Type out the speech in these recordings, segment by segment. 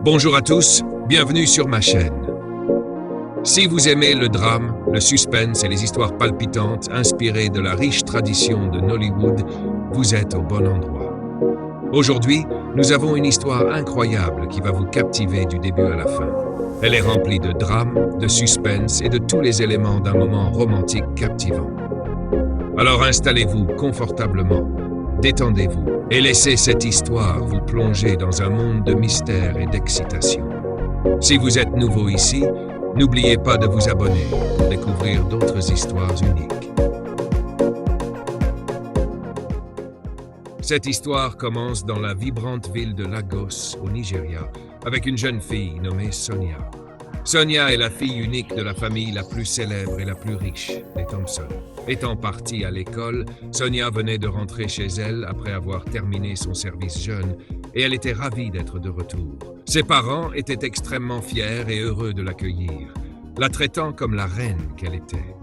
Bonjour à tous, bienvenue sur ma chaîne. Si vous aimez le drame, le suspense et les histoires palpitantes inspirées de la riche tradition de Nollywood, vous êtes au bon endroit. Aujourd'hui, nous avons une histoire incroyable qui va vous captiver du début à la fin. Elle est remplie de drame, de suspense et de tous les éléments d'un moment romantique captivant. Alors installez-vous confortablement, détendez-vous et laissez cette histoire vous plonger dans un monde de mystère et d'excitation. Si vous êtes nouveau ici, n'oubliez pas de vous abonner pour découvrir d'autres histoires uniques. Cette histoire commence dans la vibrante ville de Lagos, au Nigeria, avec une jeune fille nommée Sonia. Sonia est la fille unique de la famille la plus célèbre et la plus riche, les Thompson. Étant partie à l'école, Sonia venait de rentrer chez elle après avoir terminé son service jeune et elle était ravie d'être de retour. Ses parents étaient extrêmement fiers et heureux de l'accueillir, la traitant comme la reine qu'elle était.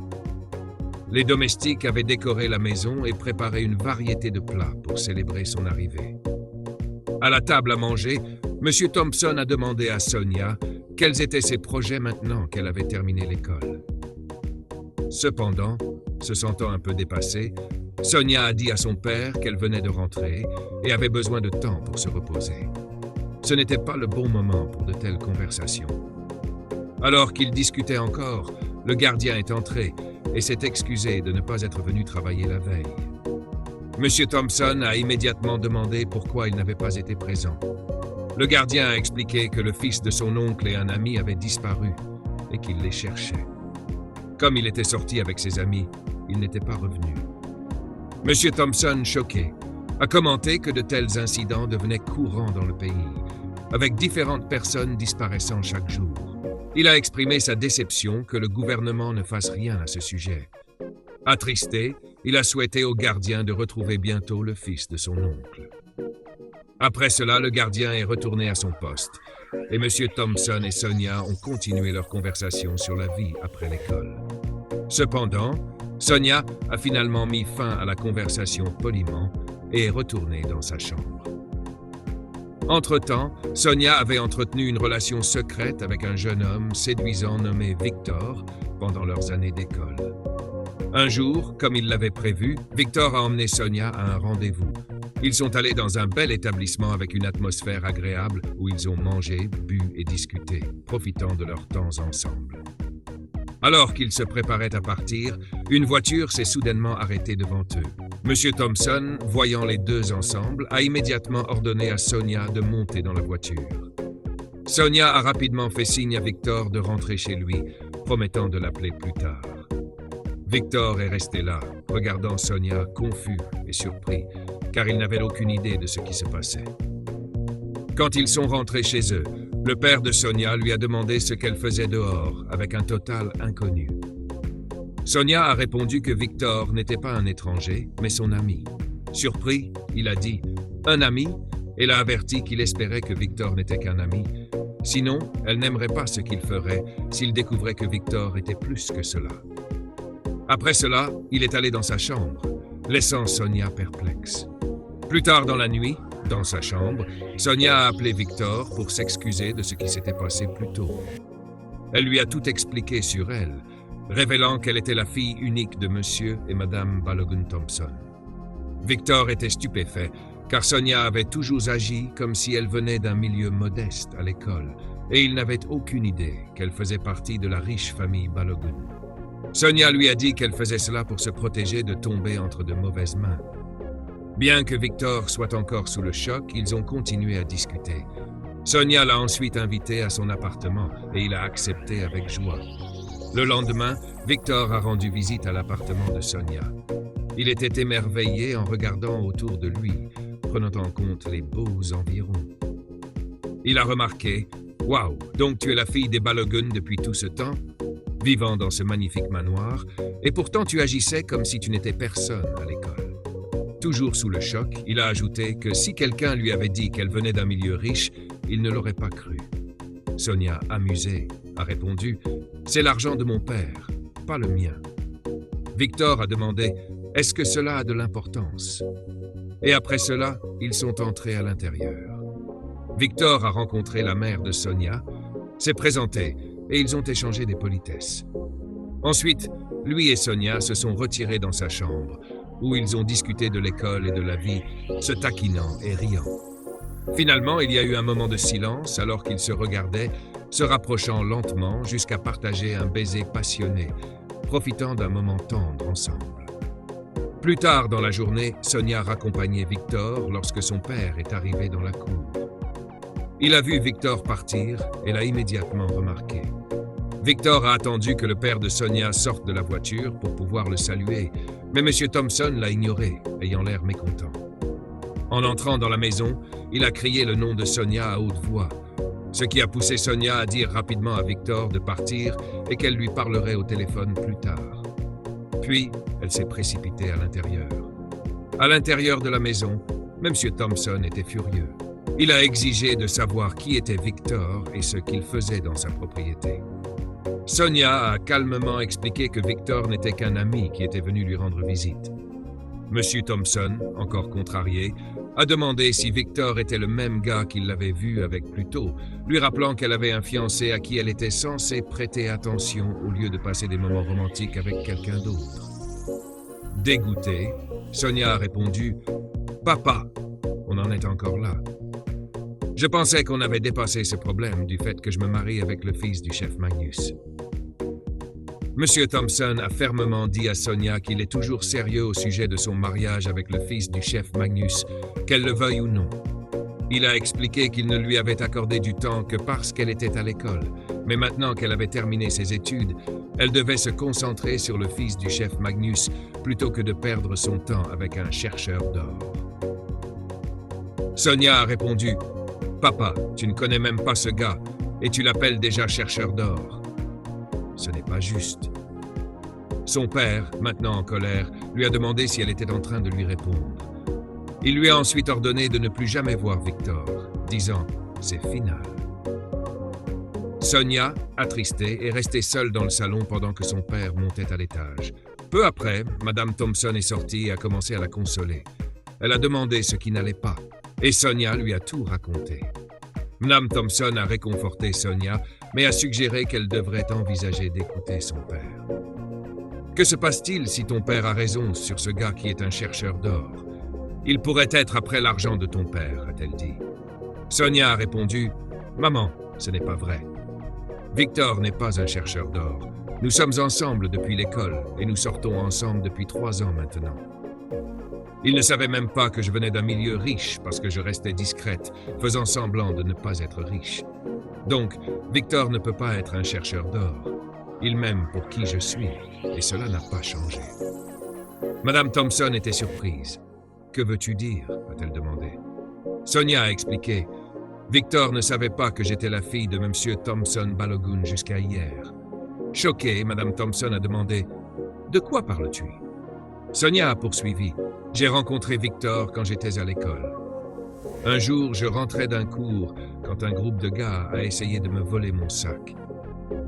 Les domestiques avaient décoré la maison et préparé une variété de plats pour célébrer son arrivée. À la table à manger, M. Thompson a demandé à Sonia quels étaient ses projets maintenant qu'elle avait terminé l'école. Cependant, se sentant un peu dépassée, Sonia a dit à son père qu'elle venait de rentrer et avait besoin de temps pour se reposer. Ce n'était pas le bon moment pour de telles conversations. Alors qu'ils discutaient encore, le gardien est entré et s'est excusé de ne pas être venu travailler la veille. M. Thompson a immédiatement demandé pourquoi il n'avait pas été présent. Le gardien a expliqué que le fils de son oncle et un ami avaient disparu et qu'il les cherchait. Comme il était sorti avec ses amis, il n'était pas revenu. M. Thompson, choqué, a commenté que de tels incidents devenaient courants dans le pays, avec différentes personnes disparaissant chaque jour. Il a exprimé sa déception que le gouvernement ne fasse rien à ce sujet. Attristé, il a souhaité au gardien de retrouver bientôt le fils de son oncle. Après cela, le gardien est retourné à son poste et M. Thompson et Sonia ont continué leur conversation sur la vie après l'école. Cependant, Sonia a finalement mis fin à la conversation poliment et est retournée dans sa chambre. Entre-temps, Sonia avait entretenu une relation secrète avec un jeune homme séduisant nommé Victor pendant leurs années d'école. Un jour, comme il l'avait prévu, Victor a emmené Sonia à un rendez-vous. Ils sont allés dans un bel établissement avec une atmosphère agréable où ils ont mangé, bu et discuté, profitant de leur temps ensemble. Alors qu'ils se préparaient à partir, une voiture s'est soudainement arrêtée devant eux. M. Thompson, voyant les deux ensemble, a immédiatement ordonné à Sonia de monter dans la voiture. Sonia a rapidement fait signe à Victor de rentrer chez lui, promettant de l'appeler plus tard. Victor est resté là, regardant Sonia confus et surpris, car il n'avait aucune idée de ce qui se passait. Quand ils sont rentrés chez eux, le père de Sonia lui a demandé ce qu'elle faisait dehors, avec un total inconnu. Sonia a répondu que Victor n'était pas un étranger, mais son ami. Surpris, il a dit « Un ami ?» et l'a averti qu'il espérait que Victor n'était qu'un ami. Sinon, elle n'aimerait pas ce qu'il ferait s'il découvrait que Victor était plus que cela. Après cela, il est allé dans sa chambre, laissant Sonia perplexe. Plus tard dans la nuit, dans sa chambre, Sonia a appelé Victor pour s'excuser de ce qui s'était passé plus tôt. Elle lui a tout expliqué sur elle, révélant qu'elle était la fille unique de Monsieur et Madame Balogun Thompson. Victor était stupéfait, car Sonia avait toujours agi comme si elle venait d'un milieu modeste à l'école, et il n'avait aucune idée qu'elle faisait partie de la riche famille Balogun. Sonia lui a dit qu'elle faisait cela pour se protéger de tomber entre de mauvaises mains. Bien que Victor soit encore sous le choc, ils ont continué à discuter. Sonia l'a ensuite invité à son appartement et il a accepté avec joie. Le lendemain, Victor a rendu visite à l'appartement de Sonia. Il était émerveillé en regardant autour de lui, prenant en compte les beaux environs. Il a remarqué « Waouh, donc tu es la fille des Balogun depuis tout ce temps, vivant dans ce magnifique manoir, et pourtant tu agissais comme si tu n'étais personne à l'école. » Toujours sous le choc, il a ajouté que si quelqu'un lui avait dit qu'elle venait d'un milieu riche, il ne l'aurait pas cru. Sonia, amusée, a répondu « C'est l'argent de mon père, pas le mien. » Victor a demandé « Est-ce que cela a de l'importance ?» Et après cela, ils sont entrés à l'intérieur. Victor a rencontré la mère de Sonia, s'est présenté et ils ont échangé des politesses. Ensuite, lui et Sonia se sont retirés dans sa chambre, où ils ont discuté de l'école et de la vie, se taquinant et riant. Finalement, il y a eu un moment de silence alors qu'ils se regardaient, se rapprochant lentement jusqu'à partager un baiser passionné, profitant d'un moment tendre ensemble. Plus tard dans la journée, Sonia raccompagnait Victor lorsque son père est arrivé dans la cour. Il a vu Victor partir et l'a immédiatement remarqué. Victor a attendu que le père de Sonia sorte de la voiture pour pouvoir le saluer, mais M. Thompson l'a ignoré, ayant l'air mécontent. En entrant dans la maison, il a crié le nom de Sonia à haute voix, ce qui a poussé Sonia à dire rapidement à Victor de partir et qu'elle lui parlerait au téléphone plus tard. Puis, elle s'est précipitée à l'intérieur. À l'intérieur de la maison, M. Thompson était furieux. Il a exigé de savoir qui était Victor et ce qu'il faisait dans sa propriété. Sonia a calmement expliqué que Victor n'était qu'un ami qui était venu lui rendre visite. M. Thompson, encore contrarié, a demandé si Victor était le même gars qu'il l'avait vu avec plus tôt, lui rappelant qu'elle avait un fiancé à qui elle était censée prêter attention au lieu de passer des moments romantiques avec quelqu'un d'autre. Dégoûtée, Sonia a répondu « Papa, on en est encore là. Je pensais qu'on avait dépassé ce problème du fait que je me marie avec le fils du chef Magnus. » M. Thompson a fermement dit à Sonia qu'il est toujours sérieux au sujet de son mariage avec le fils du chef Magnus, qu'elle le veuille ou non. Il a expliqué qu'il ne lui avait accordé du temps que parce qu'elle était à l'école, mais maintenant qu'elle avait terminé ses études, elle devait se concentrer sur le fils du chef Magnus plutôt que de perdre son temps avec un chercheur d'or. Sonia a répondu « Papa, tu ne connais même pas ce gars et tu l'appelles déjà chercheur d'or. » Ce n'est pas juste. Son père, maintenant en colère, lui a demandé si elle était en train de lui répondre. Il lui a ensuite ordonné de ne plus jamais voir Victor, disant « c'est final ». Sonia, attristée, est restée seule dans le salon pendant que son père montait à l'étage. Peu après, Madame Thompson est sortie et a commencé à la consoler. Elle a demandé ce qui n'allait pas, et Sonia lui a tout raconté. Madame Thompson a réconforté Sonia, mais a suggéré qu'elle devrait envisager d'écouter son père. « Que se passe-t-il si ton père a raison sur ce gars qui est un chercheur d'or? Il pourrait être après l'argent de ton père, a-t-elle dit. Sonia a répondu « Maman, ce n'est pas vrai. Victor n'est pas un chercheur d'or. Nous sommes ensemble depuis l'école et nous sortons ensemble depuis 3 ans maintenant. Il ne savait même pas que je venais d'un milieu riche parce que je restais discrète, faisant semblant de ne pas être riche. Donc, Victor ne peut pas être un chercheur d'or. Il m'aime pour qui je suis, et cela n'a pas changé. » Madame Thompson était surprise. « Que veux-tu dire ?» a-t-elle demandé. Sonia a expliqué. « Victor ne savait pas que j'étais la fille de M. Thompson Balogun jusqu'à hier. » Choquée, Madame Thompson a demandé « De quoi parles-tu » Sonia a poursuivi. « J'ai rencontré Victor quand j'étais à l'école. Un jour, je rentrais d'un cours quand un groupe de gars a essayé de me voler mon sac.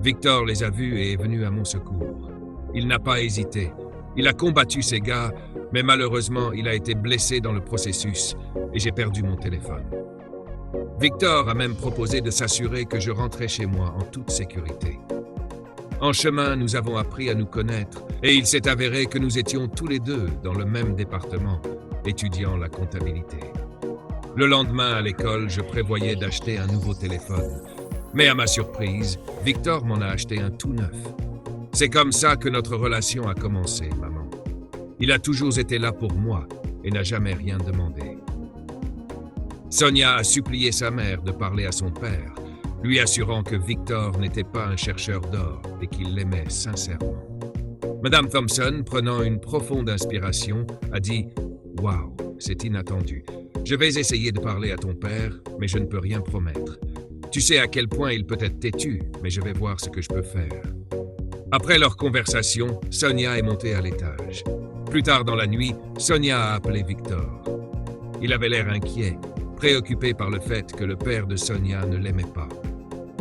Victor les a vus et est venu à mon secours. Il n'a pas hésité. Il a combattu ces gars, mais malheureusement, il a été blessé dans le processus et j'ai perdu mon téléphone. Victor a même proposé de s'assurer que je rentrais chez moi en toute sécurité. En chemin, nous avons appris à nous connaître et il s'est avéré que nous étions tous les deux dans le même département, étudiant la comptabilité. Le lendemain à l'école, je prévoyais d'acheter un nouveau téléphone. Mais à ma surprise, Victor m'en a acheté un tout neuf. C'est comme ça que notre relation a commencé, maman. Il a toujours été là pour moi et n'a jamais rien demandé. Sonia a supplié sa mère de parler à son père, lui assurant que Victor n'était pas un chercheur d'or et qu'il l'aimait sincèrement. Madame Thompson, prenant une profonde inspiration, a dit « Waouh, c'est inattendu. Je vais essayer de parler à ton père, mais je ne peux rien promettre. Tu sais à quel point il peut être têtu, mais je vais voir ce que je peux faire. » Après leur conversation, Sonia est montée à l'étage. Plus tard dans la nuit, Sonia a appelé Victor. Il avait l'air inquiet, préoccupé par le fait que le père de Sonia ne l'aimait pas.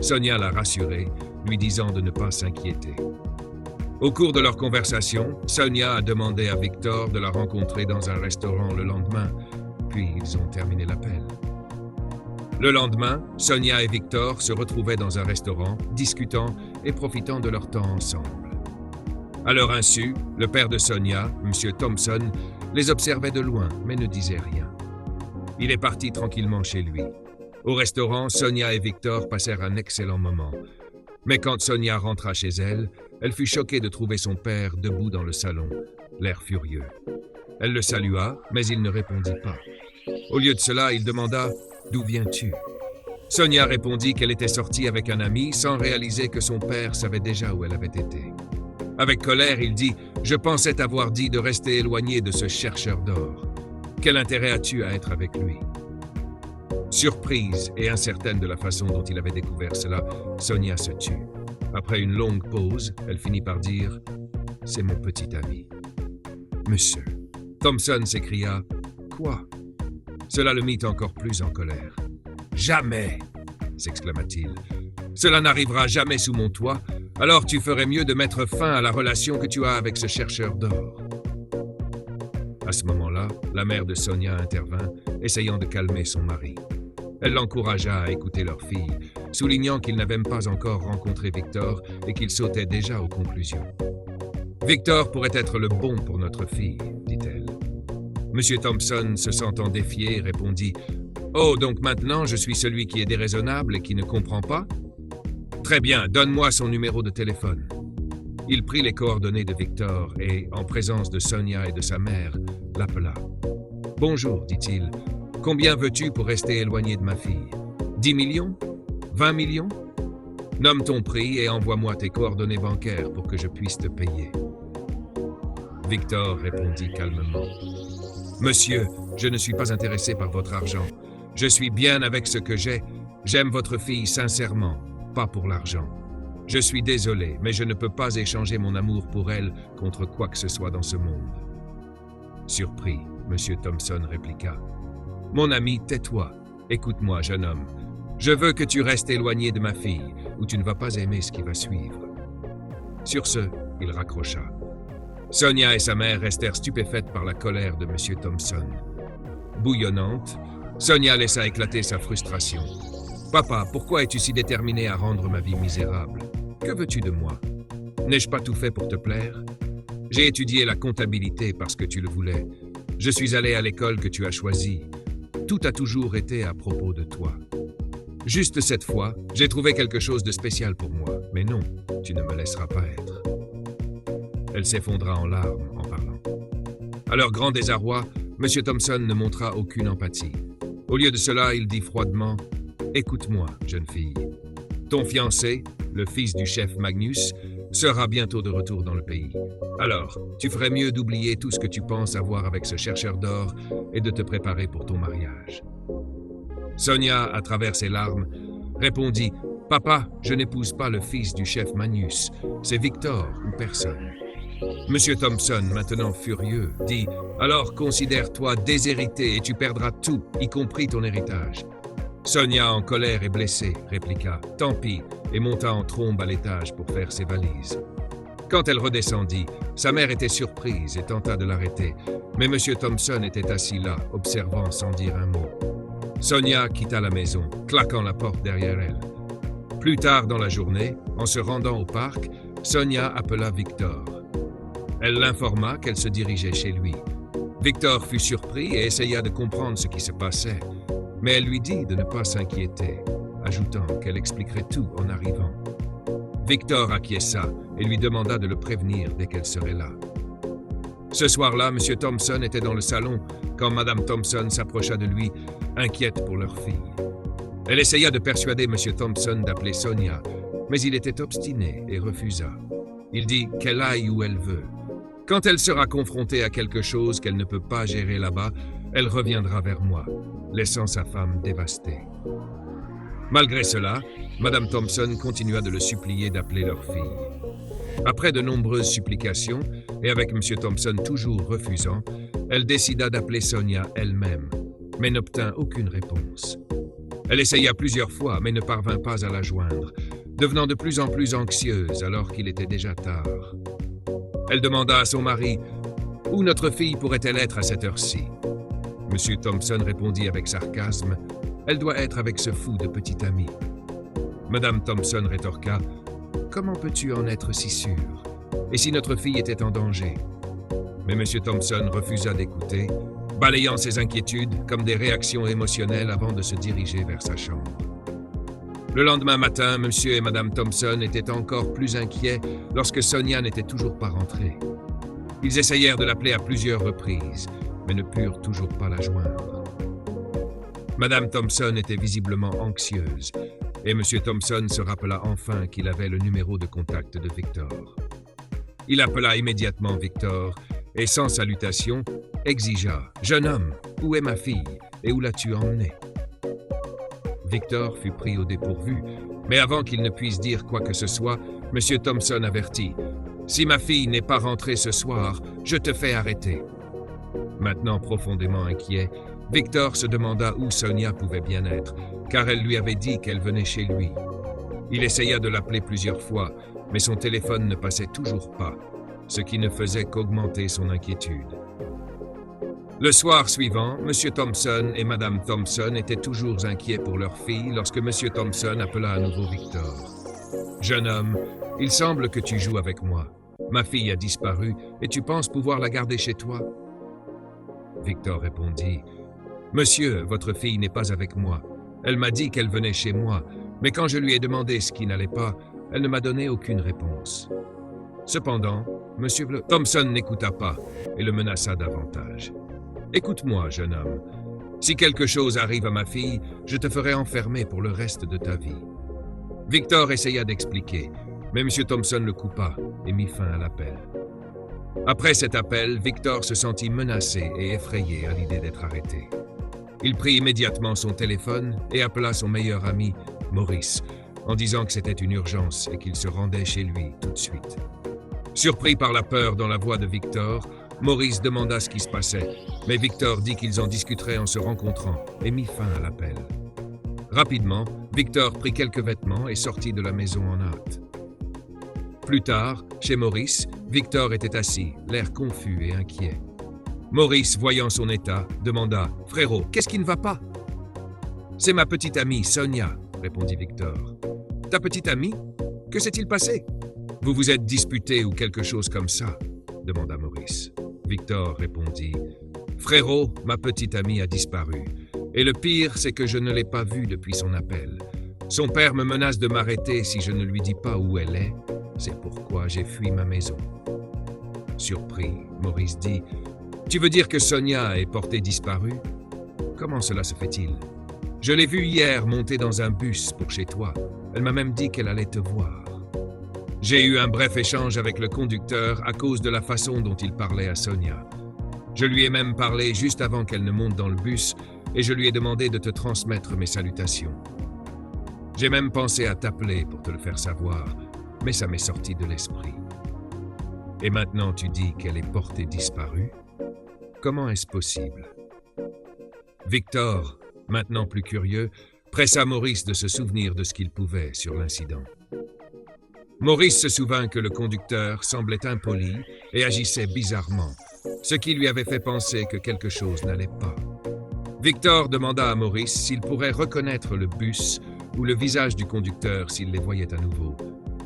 Sonia l'a rassuré, lui disant de ne pas s'inquiéter. Au cours de leur conversation, Sonia a demandé à Victor de la rencontrer dans un restaurant le lendemain, puis ils ont terminé l'appel. Le lendemain, Sonia et Victor se retrouvaient dans un restaurant, discutant et profitant de leur temps ensemble. À leur insu, le père de Sonia, M. Thompson, les observait de loin, mais ne disait rien. Il est parti tranquillement chez lui. Au restaurant, Sonia et Victor passèrent un excellent moment. Mais quand Sonia rentra chez elle, elle fut choquée de trouver son père debout dans le salon, l'air furieux. Elle le salua, mais il ne répondit pas. Au lieu de cela, il demanda « D'où viens-tu » Sonia répondit qu'elle était sortie avec un ami sans réaliser que son père savait déjà où elle avait été. Avec colère, il dit « Je pensais t'avoir dit de rester éloigné de ce chercheur d'or. Quel intérêt as-tu à être avec lui ?» Surprise et incertaine de la façon dont il avait découvert cela, Sonia se tut. Après une longue pause, elle finit par dire « C'est mon petit ami. » « Monsieur !» Thompson s'écria « Quoi ?» Cela le mit encore plus en colère. « Jamais !» s'exclama-t-il. « Cela n'arrivera jamais sous mon toit, alors tu ferais mieux de mettre fin à la relation que tu as avec ce chercheur d'or. » À ce moment-là, la mère de Sonia intervint, essayant de calmer son mari. Elle l'encouragea à écouter leur fille, soulignant qu'il n'avait même pas encore rencontré Victor et qu'il sautait déjà aux conclusions. « Victor pourrait être le bon pour notre fille, dit-elle. Monsieur Thompson, se sentant défié, répondit « Oh, donc maintenant je suis celui qui est déraisonnable et qui ne comprend pas ? Très bien, donne-moi son numéro de téléphone. » Il prit les coordonnées de Victor et, en présence de Sonia et de sa mère, l'appela. « Bonjour, dit-il. Combien veux-tu pour rester éloigné de ma fille ? 10 millions ? 20 millions ? Nomme ton prix et envoie-moi tes coordonnées bancaires pour que je puisse te payer. » Victor répondit calmement. « Monsieur, je ne suis pas intéressé par votre argent. Je suis bien avec ce que j'ai. J'aime votre fille sincèrement, pas pour l'argent. Je suis désolé, mais je ne peux pas échanger mon amour pour elle contre quoi que ce soit dans ce monde. » Surpris, M. Thompson répliqua. « Mon ami, tais-toi. Écoute-moi, jeune homme. Je veux que tu restes éloigné de ma fille, ou tu ne vas pas aimer ce qui va suivre. » Sur ce, il raccrocha. Sonia et sa mère restèrent stupéfaites par la colère de M. Thompson. Bouillonnante, Sonia laissa éclater sa frustration. « Papa, pourquoi es-tu si déterminé à rendre ma vie misérable? Que veux-tu de moi? N'ai-je pas tout fait pour te plaire? J'ai étudié la comptabilité parce que tu le voulais. Je suis allé à l'école que tu as choisie. Tout a toujours été à propos de toi. Juste cette fois, j'ai trouvé quelque chose de spécial pour moi. Mais non, tu ne me laisseras pas être. » Elle s'effondra en larmes en parlant. À leur grand désarroi, M. Thompson ne montra aucune empathie. Au lieu de cela, il dit froidement « Écoute-moi, jeune fille. Ton fiancé, le fils du chef Magnus, sera bientôt de retour dans le pays. Alors, tu ferais mieux d'oublier tout ce que tu penses avoir avec ce chercheur d'or et de te préparer pour ton mariage. » Sonia, à travers ses larmes, répondit « Papa, je n'épouse pas le fils du chef Magnus. C'est Victor ou personne. » Monsieur Thompson, maintenant furieux, dit « Alors considère-toi déshéritée et tu perdras tout, y compris ton héritage. » Sonia, en colère et blessée, répliqua « Tant pis » et monta en trombe à l'étage pour faire ses valises. Quand elle redescendit, sa mère était surprise et tenta de l'arrêter, mais Monsieur Thompson était assis là, observant sans dire un mot. Sonia quitta la maison, claquant la porte derrière elle. Plus tard dans la journée, en se rendant au parc, Sonia appela Victor. Elle l'informa qu'elle se dirigeait chez lui. Victor fut surpris et essaya de comprendre ce qui se passait, mais elle lui dit de ne pas s'inquiéter, ajoutant qu'elle expliquerait tout en arrivant. Victor acquiesça et lui demanda de le prévenir dès qu'elle serait là. Ce soir-là, M. Thompson était dans le salon quand Mme Thompson s'approcha de lui, inquiète pour leur fille. Elle essaya de persuader M. Thompson d'appeler Sonia, mais il était obstiné et refusa. Il dit qu'elle aille où elle veut. Quand elle sera confrontée à quelque chose qu'elle ne peut pas gérer là-bas, elle reviendra vers moi, laissant sa femme dévastée. Malgré cela, Mme Thompson continua de le supplier d'appeler leur fille. Après de nombreuses supplications, et avec M. Thompson toujours refusant, elle décida d'appeler Sonia elle-même, mais n'obtint aucune réponse. Elle essaya plusieurs fois, mais ne parvint pas à la joindre, devenant de plus en plus anxieuse alors qu'il était déjà tard. Elle demanda à son mari « Où notre fille pourrait-elle être à cette heure-ci » M. Thompson répondit avec sarcasme Elle doit être avec ce fou de petit ami. Madame Thompson rétorqua « Comment peux-tu en être si sûr? Et si notre fille était en danger ?» Mais M. Thompson refusa d'écouter, balayant ses inquiétudes comme des réactions émotionnelles avant de se diriger vers sa chambre. Le lendemain matin, M. et Mme Thompson étaient encore plus inquiets lorsque Sonia n'était toujours pas rentrée. Ils essayèrent de l'appeler à plusieurs reprises, mais ne purent toujours pas la joindre. Mme Thompson était visiblement anxieuse, et M. Thompson se rappela enfin qu'il avait le numéro de contact de Victor. Il appela immédiatement Victor et, sans salutation, exigea « Jeune homme, où est ma fille et où l'as-tu emmenée ?» Victor fut pris au dépourvu, mais avant qu'il ne puisse dire quoi que ce soit, M. Thompson avertit « Si ma fille n'est pas rentrée ce soir, je te fais arrêter. » Maintenant profondément inquiet, Victor se demanda où Sonia pouvait bien être, car elle lui avait dit qu'elle venait chez lui. Il essaya de l'appeler plusieurs fois, mais son téléphone ne passait toujours pas, ce qui ne faisait qu'augmenter son inquiétude. Le soir suivant, M. Thompson et Mme Thompson étaient toujours inquiets pour leur fille lorsque M. Thompson appela à nouveau Victor. « Jeune homme, il semble que tu joues avec moi. Ma fille a disparu et tu penses pouvoir la garder chez toi ?» Victor répondit « Monsieur, votre fille n'est pas avec moi. Elle m'a dit qu'elle venait chez moi, mais quand je lui ai demandé ce qui n'allait pas, elle ne m'a donné aucune réponse. » Cependant, M. Thompson n'écouta pas et le menaça davantage. « Écoute-moi, jeune homme. Si quelque chose arrive à ma fille, je te ferai enfermer pour le reste de ta vie. » Victor essaya d'expliquer, mais M. Thompson le coupa et mit fin à l'appel. Après cet appel, Victor se sentit menacé et effrayé à l'idée d'être arrêté. Il prit immédiatement son téléphone et appela son meilleur ami, Maurice, en disant que c'était une urgence et qu'il se rendait chez lui tout de suite. Surpris par la peur dans la voix de Victor, Maurice demanda ce qui se passait, mais Victor dit qu'ils en discuteraient en se rencontrant et mit fin à l'appel. Rapidement, Victor prit quelques vêtements et sortit de la maison en hâte. Plus tard, chez Maurice, Victor était assis, l'air confus et inquiet. Maurice, voyant son état, demanda « Frérot, qu'est-ce qui ne va pas ?»« C'est ma petite amie, Sonia, » répondit Victor. « Ta petite amie? Que s'est-il passé? Vous vous êtes disputé ou quelque chose comme ça ?» demanda Maurice. Victor répondit « Frérot, ma petite amie a disparu. Et le pire, c'est que je ne l'ai pas vue depuis son appel. Son père me menace de m'arrêter si je ne lui dis pas où elle est. C'est pourquoi j'ai fui ma maison. » Surpris, Maurice dit « Tu veux dire que Sonia est portée disparue? Comment cela se fait-il? Je l'ai vue hier monter dans un bus pour chez toi. Elle m'a même dit qu'elle allait te voir. J'ai eu un bref échange avec le conducteur à cause de la façon dont il parlait à Sonia. Je lui ai même parlé juste avant qu'elle ne monte dans le bus et je lui ai demandé de te transmettre mes salutations. J'ai même pensé à t'appeler pour te le faire savoir, mais ça m'est sorti de l'esprit. Et maintenant tu dis qu'elle est portée disparue? Comment est-ce possible? » Victor, maintenant plus curieux, pressa Maurice de se souvenir de ce qu'il pouvait sur l'incident. Maurice se souvint que le conducteur semblait impoli et agissait bizarrement, ce qui lui avait fait penser que quelque chose n'allait pas. Victor demanda à Maurice s'il pourrait reconnaître le bus ou le visage du conducteur s'il les voyait à nouveau,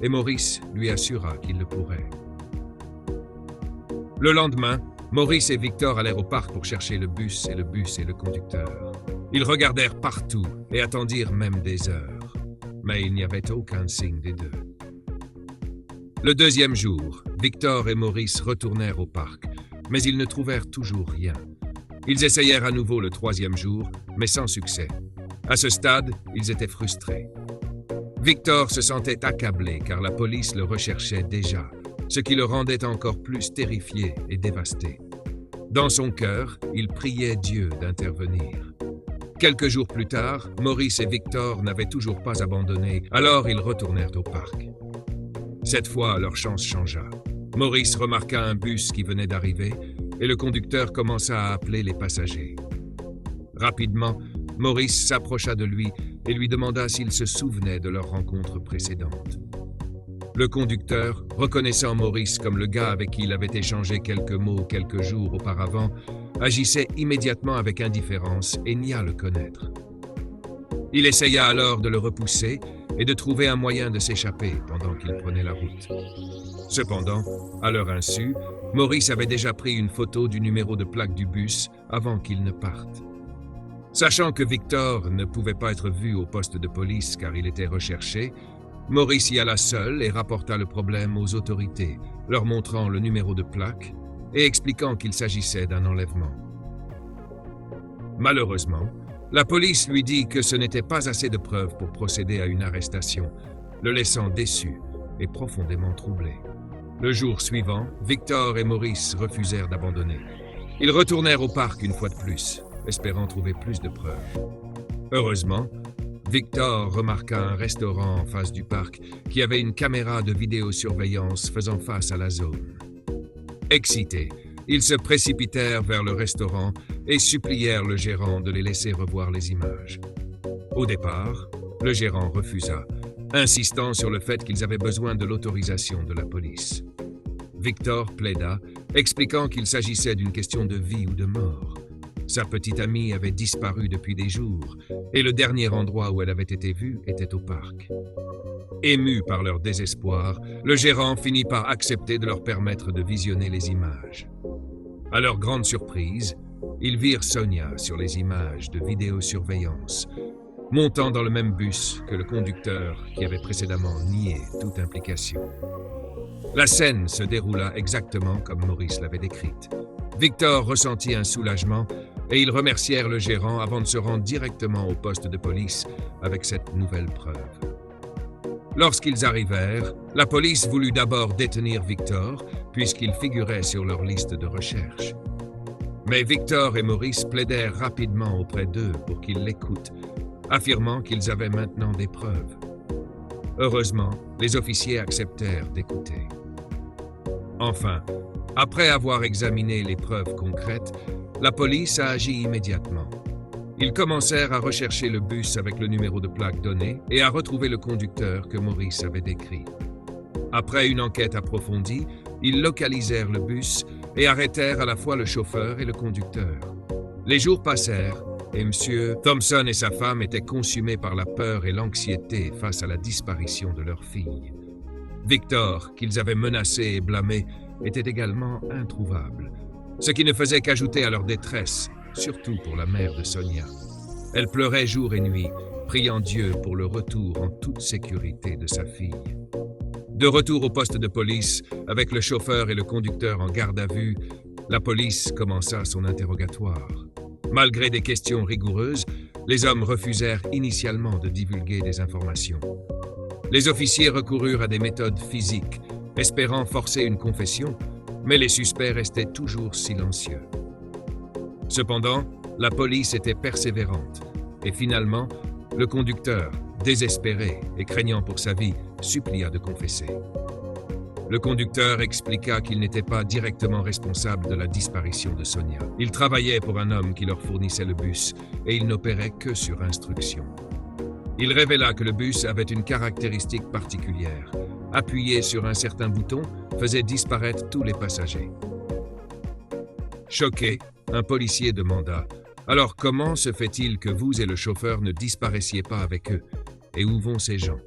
et Maurice lui assura qu'il le pourrait. Le lendemain, Maurice et Victor allèrent au parc pour chercher le bus et le conducteur. Ils regardèrent partout et attendirent même des heures, mais il n'y avait aucun signe des deux. Le deuxième jour, Victor et Maurice retournèrent au parc, mais ils ne trouvèrent toujours rien. Ils essayèrent à nouveau le troisième jour, mais sans succès. À ce stade, ils étaient frustrés. Victor se sentait accablé car la police le recherchait déjà, ce qui le rendait encore plus terrifié et dévasté. Dans son cœur, il priait Dieu d'intervenir. Quelques jours plus tard, Maurice et Victor n'avaient toujours pas abandonné, alors ils retournèrent au parc. Cette fois, leur chance changea. Maurice remarqua un bus qui venait d'arriver et le conducteur commença à appeler les passagers. Rapidement, Maurice s'approcha de lui et lui demanda s'il se souvenait de leur rencontre précédente. Le conducteur, reconnaissant Maurice comme le gars avec qui il avait échangé quelques mots quelques jours auparavant, agissait immédiatement avec indifférence et nia le connaître. Il essaya alors de le repousser et de trouver un moyen de s'échapper pendant qu'il prenait la route. Cependant, à leur insu, Maurice avait déjà pris une photo du numéro de plaque du bus avant qu'il ne parte. Sachant que Victor ne pouvait pas être vu au poste de police car il était recherché, Maurice y alla seul et rapporta le problème aux autorités, leur montrant le numéro de plaque et expliquant qu'il s'agissait d'un enlèvement. Malheureusement, la police lui dit que ce n'était pas assez de preuves pour procéder à une arrestation, le laissant déçu et profondément troublé. Le jour suivant, Victor et Maurice refusèrent d'abandonner. Ils retournèrent au parc une fois de plus, espérant trouver plus de preuves. Heureusement, Victor remarqua un restaurant en face du parc qui avait une caméra de vidéosurveillance faisant face à la zone. Excités, ils se précipitèrent vers le restaurant et supplièrent le gérant de les laisser revoir les images. Au départ, le gérant refusa, insistant sur le fait qu'ils avaient besoin de l'autorisation de la police. Victor plaida, expliquant qu'il s'agissait d'une question de vie ou de mort. Sa petite amie avait disparu depuis des jours et le dernier endroit où elle avait été vue était au parc. Ému par leur désespoir, le gérant finit par accepter de leur permettre de visionner les images. À leur grande surprise, ils virent Sonia sur les images de vidéosurveillance, montant dans le même bus que le conducteur qui avait précédemment nié toute implication. La scène se déroula exactement comme Maurice l'avait décrite. Victor ressentit un soulagement et ils remercièrent le gérant avant de se rendre directement au poste de police avec cette nouvelle preuve. Lorsqu'ils arrivèrent, la police voulut d'abord détenir Victor puisqu'il figurait sur leur liste de recherche. Mais Victor et Maurice plaidèrent rapidement auprès d'eux pour qu'ils l'écoutent, affirmant qu'ils avaient maintenant des preuves. Heureusement, les officiers acceptèrent d'écouter. Enfin, après avoir examiné les preuves concrètes, la police a agi immédiatement. Ils commencèrent à rechercher le bus avec le numéro de plaque donné et à retrouver le conducteur que Maurice avait décrit. Après une enquête approfondie, ils localisèrent le bus et arrêtèrent à la fois le chauffeur et le conducteur. Les jours passèrent et M. Thompson et sa femme étaient consumés par la peur et l'anxiété face à la disparition de leur fille. Victor, qu'ils avaient menacé et blâmé, était également introuvable, ce qui ne faisait qu'ajouter à leur détresse, surtout pour la mère de Sonia. Elle pleurait jour et nuit, priant Dieu pour le retour en toute sécurité de sa fille. De retour au poste de police, avec le chauffeur et le conducteur en garde à vue, la police commença son interrogatoire. Malgré des questions rigoureuses, les hommes refusèrent initialement de divulguer des informations. Les officiers recoururent à des méthodes physiques, espérant forcer une confession, mais les suspects restaient toujours silencieux. Cependant, la police était persévérante, et finalement, le conducteur, désespéré et craignant pour sa vie, supplia de confesser. Le conducteur expliqua qu'il n'était pas directement responsable de la disparition de Sonia. Il travaillait pour un homme qui leur fournissait le bus, et il n'opérait que sur instruction. Il révéla que le bus avait une caractéristique particulière. Appuyé sur un certain bouton, faisait disparaître tous les passagers. Choqué, un policier demanda « Alors comment se fait-il que vous et le chauffeur ne disparaissiez pas avec eux? Et où vont ces gens ?»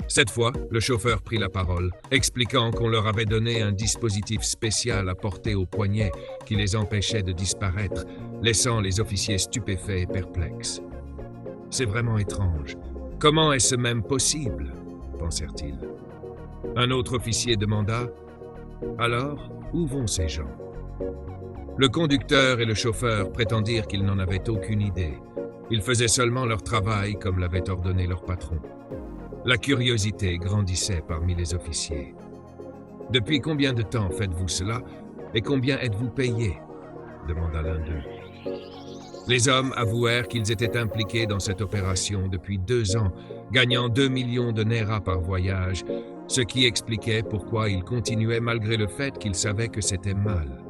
Cette fois, le chauffeur prit la parole, expliquant qu'on leur avait donné un dispositif spécial à porter au poignet qui les empêchait de disparaître, laissant les officiers stupéfaits et perplexes. « C'est vraiment étrange. Comment est-ce même possible ?» pensèrent-ils. Un autre officier demanda « Alors, où vont ces gens ?» Le conducteur et le chauffeur prétendirent qu'ils n'en avaient aucune idée. Ils faisaient seulement leur travail comme l'avait ordonné leur patron. La curiosité grandissait parmi les officiers. « Depuis combien de temps faites-vous cela et combien êtes-vous payés ?» demanda l'un d'eux. Les hommes avouèrent qu'ils étaient impliqués dans cette opération depuis 2 ans, gagnant 2 millions de Naira par voyage, ce qui expliquait pourquoi ils continuaient malgré le fait qu'ils savaient que c'était mal.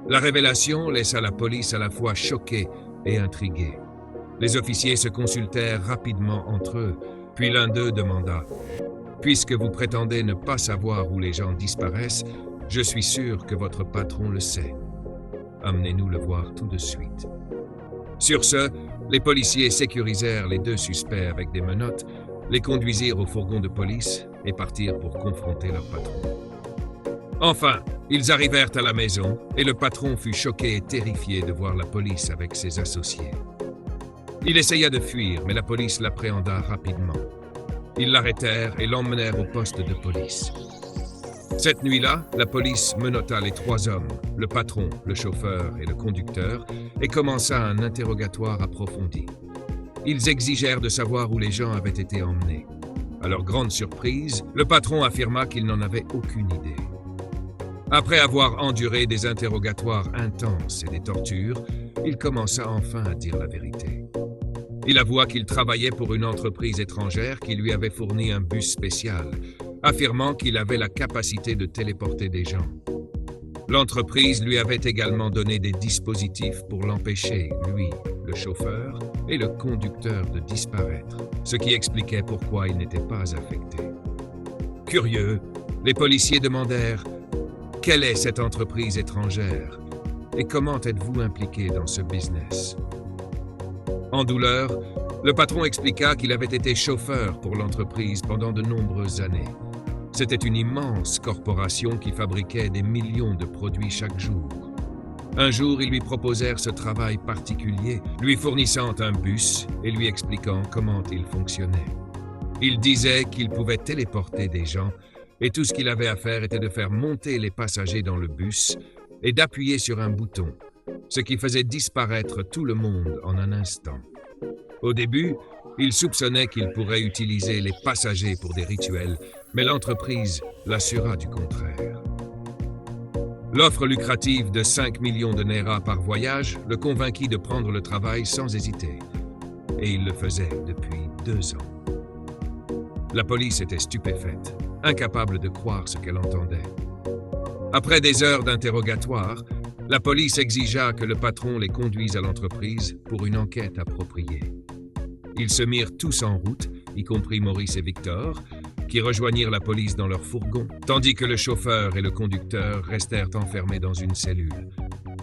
La révélation laissa la police à la fois choquée et intriguée. Les officiers se consultèrent rapidement entre eux, puis l'un d'eux demanda « Puisque vous prétendez ne pas savoir où les gens disparaissent, je suis sûr que votre patron le sait. Amenez-nous le voir tout de suite. » Sur ce, Les policiers sécurisèrent les deux suspects avec des menottes, les conduisirent au fourgon de police et partirent pour confronter leur patron. Enfin, ils arrivèrent à la maison et le patron fut choqué et terrifié de voir la police avec ses associés. Il essaya de fuir, mais la police l'appréhenda rapidement. Ils l'arrêtèrent et l'emmenèrent au poste de police. Cette nuit-là, la police menotta les trois hommes, le patron, le chauffeur et le conducteur, et commença un interrogatoire approfondi. Ils exigèrent de savoir où les gens avaient été emmenés. À leur grande surprise, le patron affirma qu'il n'en avait aucune idée. Après avoir enduré des interrogatoires intenses et des tortures, il commença enfin à dire la vérité. Il avoua qu'il travaillait pour une entreprise étrangère qui lui avait fourni un bus spécial, affirmant qu'il avait la capacité de téléporter des gens. L'entreprise lui avait également donné des dispositifs pour l'empêcher, lui, le chauffeur, et le conducteur de disparaître, ce qui expliquait pourquoi il n'était pas affecté. Curieux, les policiers demandèrent « Quelle est cette entreprise étrangère et comment êtes-vous impliqué dans ce business ?» En douleur, le patron expliqua qu'il avait été chauffeur pour l'entreprise pendant de nombreuses années. C'était une immense corporation qui fabriquait des millions de produits chaque jour. Un jour, ils lui proposèrent ce travail particulier, lui fournissant un bus et lui expliquant comment il fonctionnait. Il disait qu'il pouvait téléporter des gens et tout ce qu'il avait à faire était de faire monter les passagers dans le bus et d'appuyer sur un bouton, ce qui faisait disparaître tout le monde en un instant. Au début, il soupçonnait qu'il pourrait utiliser les passagers pour des rituels, mais l'entreprise l'assura du contraire. L'offre lucrative de 5 millions de Naira par voyage le convainquit de prendre le travail sans hésiter. Et il le faisait depuis 2 ans. La police était stupéfaite, incapable de croire ce qu'elle entendait. Après des heures d'interrogatoire, la police exigea que le patron les conduise à l'entreprise pour une enquête appropriée. Ils se mirent tous en route, y compris Maurice et Victor, qui rejoignirent la police dans leur fourgon, tandis que le chauffeur et le conducteur restèrent enfermés dans une cellule.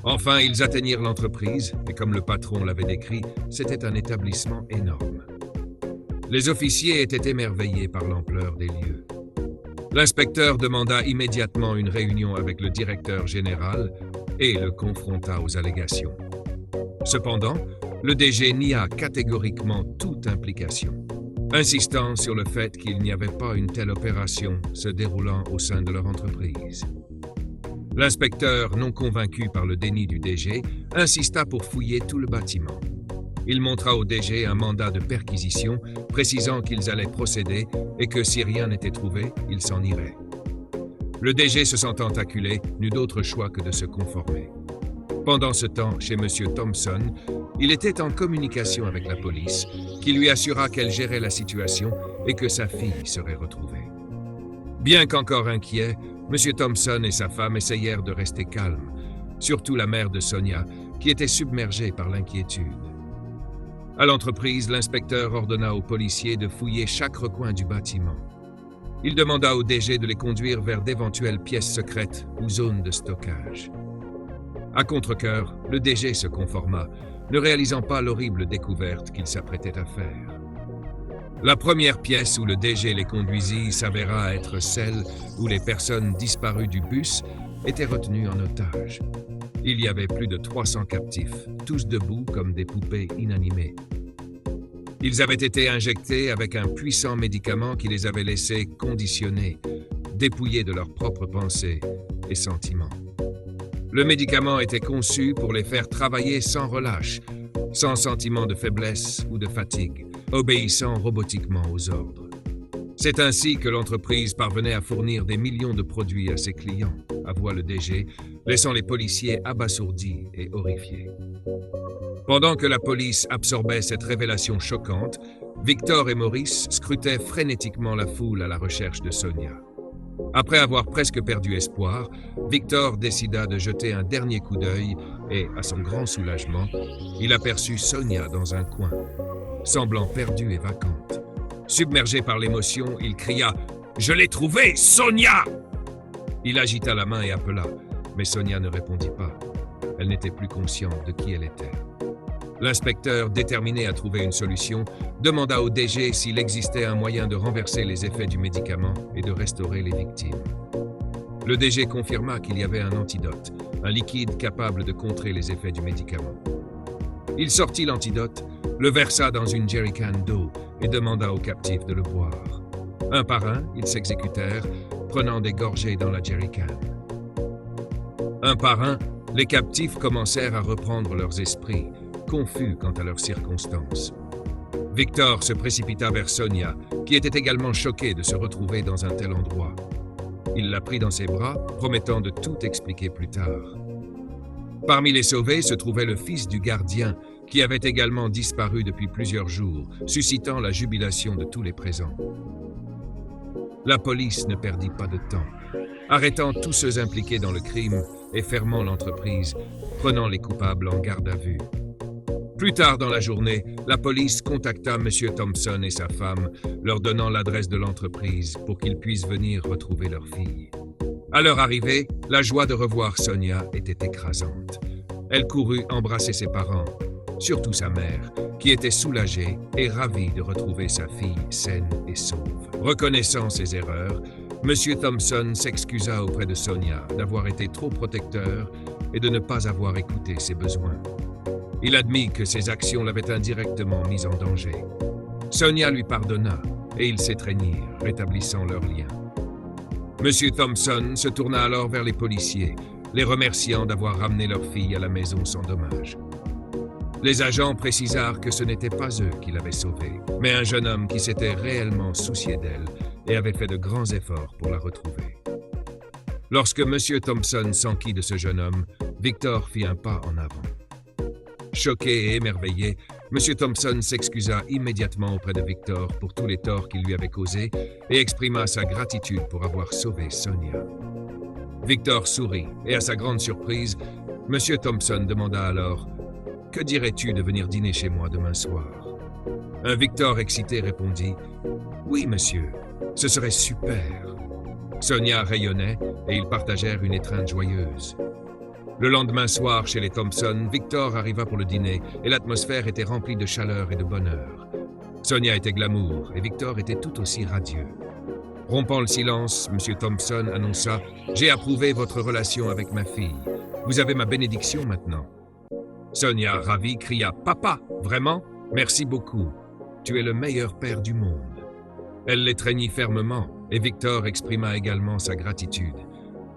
Enfin, ils atteignirent l'entreprise, et comme le patron l'avait décrit, c'était un établissement énorme. Les officiers étaient émerveillés par l'ampleur des lieux. L'inspecteur demanda immédiatement une réunion avec le directeur général et le confronta aux allégations. Cependant, le DG nia catégoriquement toute implication, insistant sur le fait qu'il n'y avait pas une telle opération se déroulant au sein de leur entreprise. L'inspecteur, non convaincu par le déni du DG, insista pour fouiller tout le bâtiment. Il montra au DG un mandat de perquisition précisant qu'ils allaient procéder et que si rien n'était trouvé, ils s'en iraient. Le DG, se sentant acculé, n'eut d'autre choix que de se conformer. Pendant ce temps, chez M. Thompson, il était en communication avec la police, qui lui assura qu'elle gérait la situation et que sa fille serait retrouvée. Bien qu'encore inquiet, M. Thompson et sa femme essayèrent de rester calmes, surtout la mère de Sonia, qui était submergée par l'inquiétude. À l'entreprise, l'inspecteur ordonna aux policiers de fouiller chaque recoin du bâtiment. Il demanda au DG de les conduire vers d'éventuelles pièces secrètes ou zones de stockage. À contre-cœur, le DG se conforma, ne réalisant pas l'horrible découverte qu'il s'apprêtait à faire. La première pièce où le DG les conduisit s'avéra être celle où les personnes disparues du bus étaient retenues en otage. Il y avait plus de 300 captifs, tous debout comme des poupées inanimées. Ils avaient été injectés avec un puissant médicament qui les avait laissés conditionnés, dépouillés de leurs propres pensées et sentiments. Le médicament était conçu pour les faire travailler sans relâche, sans sentiment de faiblesse ou de fatigue, obéissant robotiquement aux ordres. C'est ainsi que l'entreprise parvenait à fournir des millions de produits à ses clients, avoua le DG, laissant les policiers abasourdis et horrifiés. Pendant que la police absorbait cette révélation choquante, Victor et Maurice scrutaient frénétiquement la foule à la recherche de Sonia. Après avoir presque perdu espoir, Victor décida de jeter un dernier coup d'œil et, à son grand soulagement, il aperçut Sonia dans un coin, semblant perdue et vacante. Submergé par l'émotion, il cria « Je l'ai trouvée, Sonia !» Il agita la main et appela, mais Sonia ne répondit pas. Elle n'était plus consciente de qui elle était. L'inspecteur, déterminé à trouver une solution, demanda au DG s'il existait un moyen de renverser les effets du médicament et de restaurer les victimes. Le DG confirma qu'il y avait un antidote, un liquide capable de contrer les effets du médicament. Il sortit l'antidote, le versa dans une jerrycan d'eau et demanda aux captifs de le boire. Un par un, ils s'exécutèrent, prenant des gorgées dans la jerrycan. Un par un, les captifs commencèrent à reprendre leurs esprits, confus quant à leurs circonstances. Victor se précipita vers Sonia, qui était également choquée de se retrouver dans un tel endroit. Il la prit dans ses bras, promettant de tout expliquer plus tard. Parmi les sauvés se trouvait le fils du gardien, qui avait également disparu depuis plusieurs jours, suscitant la jubilation de tous les présents. La police ne perdit pas de temps, arrêtant tous ceux impliqués dans le crime et fermant l'entreprise, prenant les coupables en garde à vue. Plus tard dans la journée, la police contacta M. Thompson et sa femme, leur donnant l'adresse de l'entreprise pour qu'ils puissent venir retrouver leur fille. À leur arrivée, la joie de revoir Sonia était écrasante. Elle courut embrasser ses parents, surtout sa mère, qui était soulagée et ravie de retrouver sa fille saine et sauve. Reconnaissant ses erreurs, M. Thompson s'excusa auprès de Sonia d'avoir été trop protecteur et de ne pas avoir écouté ses besoins. Il admit que ses actions l'avaient indirectement mise en danger. Sonia lui pardonna et ils s'étreignirent, rétablissant leur lien. M. Thompson se tourna alors vers les policiers, les remerciant d'avoir ramené leur fille à la maison sans dommage. Les agents précisèrent que ce n'était pas eux qui l'avaient sauvée, mais un jeune homme qui s'était réellement soucié d'elle et avait fait de grands efforts pour la retrouver. Lorsque M. Thompson s'enquit de ce jeune homme, Victor fit un pas en avant. Choqué et émerveillé, M. Thompson s'excusa immédiatement auprès de Victor pour tous les torts qu'il lui avait causés et exprima sa gratitude pour avoir sauvé Sonia. Victor sourit et, à sa grande surprise, M. Thompson demanda alors « Que dirais-tu de venir dîner chez moi demain soir ?» Un Victor excité répondit « Oui, monsieur, ce serait super. » Sonia rayonnait et ils partagèrent une étreinte joyeuse. Le lendemain soir, chez les Thompson, Victor arriva pour le dîner et l'atmosphère était remplie de chaleur et de bonheur. Sonia était glamour et Victor était tout aussi radieux. Rompant le silence, M. Thompson annonça « J'ai approuvé votre relation avec ma fille. Vous avez ma bénédiction maintenant. » Sonia, ravie, cria « Papa, vraiment? Merci beaucoup. Tu es le meilleur père du monde. » Elle l'étreignit fermement et Victor exprima également sa gratitude.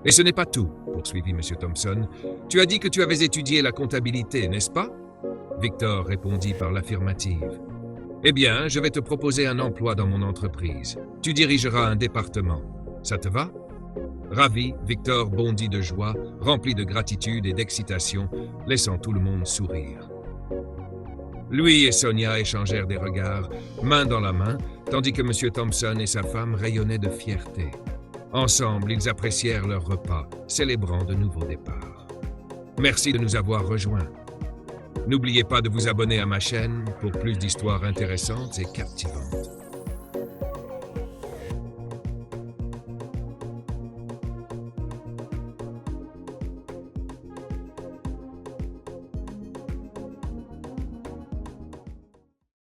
« Et ce n'est pas tout, » poursuivit M. Thompson. « Tu as dit que tu avais étudié la comptabilité, n'est-ce pas ?» Victor répondit par l'affirmative. « Eh bien, je vais te proposer un emploi dans mon entreprise. Tu dirigeras un département. Ça te va ?» Ravi, Victor bondit de joie, rempli de gratitude et d'excitation, laissant tout le monde sourire. Lui et Sonia échangèrent des regards, main dans la main, tandis que M. Thompson et sa femme rayonnaient de fierté. Ensemble, ils apprécièrent leur repas, célébrant de nouveaux départs. Merci de nous avoir rejoints. N'oubliez pas de vous abonner à ma chaîne pour plus d'histoires intéressantes et captivantes.